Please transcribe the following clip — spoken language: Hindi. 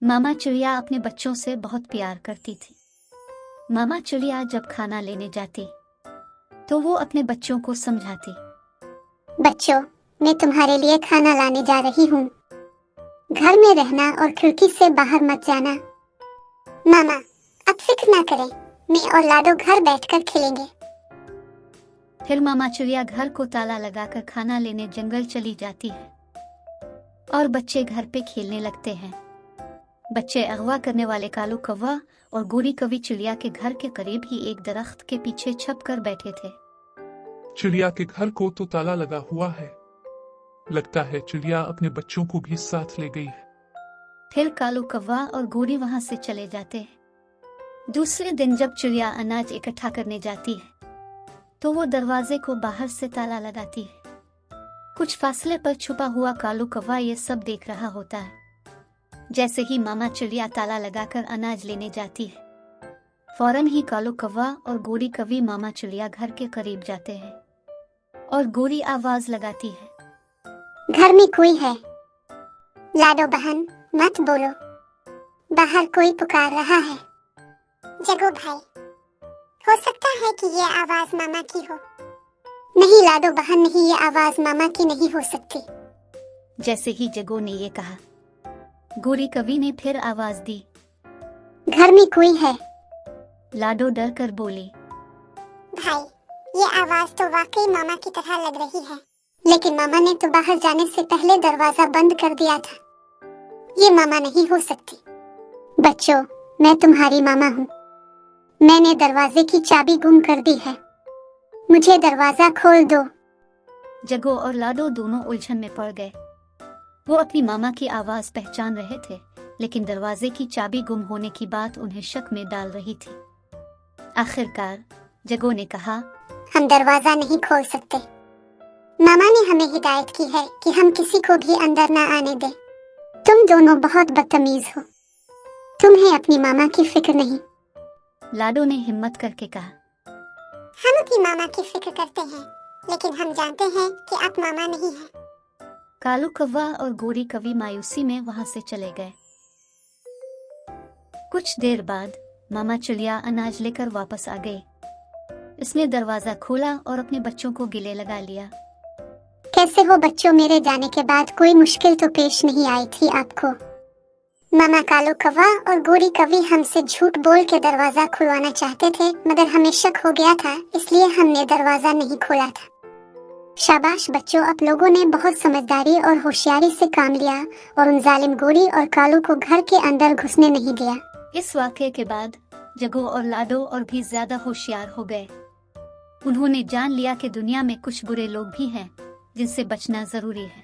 मामा चिड़िया अपने बच्चों से बहुत प्यार करती थी। मामा चिड़िया जब खाना लेने जाती तो वो अपने बच्चों को समझाती। बच्चों, मैं तुम्हारे लिए खाना लाने जा रही हूँ। घर में रहना और खिड़की से बाहर मत जाना। मामा, अब फिक्र ना करें, मैं और लाडो घर बैठकर खेलेंगे। फिर मामा चिड़िया घर को ताला लगाकर खाना लेने जंगल चली जाती है और बच्चे घर पे खेलने लगते हैं। बच्चे अगवा करने वाले कालू कौवा और गोरी कवि चिड़िया के घर के करीब ही एक दरख्त के पीछे छुप कर बैठे थे। चिड़िया के घर को तो ताला लगा हुआ है। लगता है चिड़िया अपने बच्चों को भी साथ ले गई है। फिर कालू कौवा और गोरी वहां से चले जाते हैं। दूसरे दिन जब चिड़िया अनाज इकट्ठा करने जाती है तो वो दरवाजे को बाहर से ताला लगाती है। कुछ फासले पर छुपा हुआ कालू कौवा ये सब देख रहा होता है। जैसे ही मामा चिड़िया ताला लगाकर अनाज लेने जाती है, फौरन ही कालू कौवा और गोरी कवि मामा चिड़िया घर के करीब जाते हैं और गोरी आवाज लगाती है, घर में कोई है। लाडो बहन, मत बोलो, बाहर कोई पुकार रहा है। जगो भाई, हो सकता है कि ये आवाज मामा की हो। नहीं लाडो बहन, नहीं, ये आवाज मामा की नहीं हो सकती। जैसे ही जगो ने ये कहा, गोरी कवि ने फिर आवाज दी, घर में कोई है। लाडो डर कर बोली, भाई, ये आवाज तो वाकई मामा की तरह लग रही है, लेकिन मामा ने तो बाहर जाने से पहले दरवाजा बंद कर दिया था। ये मामा नहीं हो सकती। बच्चों, मैं तुम्हारी मामा हूँ। मैंने दरवाजे की चाबी गुम कर दी है। मुझे दरवाजा खोल दो। जगो और लाडो दोनों उलझन में पड़ गए। वो अपनी मामा की आवाज पहचान रहे थे, लेकिन दरवाजे की चाबी गुम होने की बात उन्हें शक में डाल रही थी। आखिरकार जगो ने कहा, हम दरवाजा नहीं खोल सकते। मामा ने हमें हिदायत की है कि हम किसी को भी अंदर ना आने दें। तुम दोनों बहुत बदतमीज हो। तुम्हें अपनी मामा की फिक्र नहीं। लाडो ने हिम्मत करके कहा, हम अपनी मामा की फिक्र करते हैं, लेकिन हम जानते हैं कि आप मामा नहीं हैं। कालू कौवा और गोरी कवि मायूसी में वहां से चले गए। कुछ देर बाद मामा चिड़िया अनाज लेकर वापस आ गई। इसने दरवाजा खोला और अपने बच्चों को गले लगा लिया। कैसे हो बच्चों? मेरे जाने के बाद कोई मुश्किल तो पेश नहीं आई थी आपको? मामा कालू कौवा और गोरी कवि हमसे झूठ बोल के दरवाजा खुलवाना चाहते थे, मगर हमें शक हो गया था, इसलिए हमने दरवाजा नहीं खोला था। शाबाश बच्चों, आप लोगों ने बहुत समझदारी और होशियारी से काम लिया और उन जालिम गोरी और कालू को घर के अंदर घुसने नहीं दिया। इस वाक़ये के बाद जगो और लाडो और भी ज्यादा होशियार हो गए। उन्होंने जान लिया कि दुनिया में कुछ बुरे लोग भी हैं जिनसे बचना जरूरी है।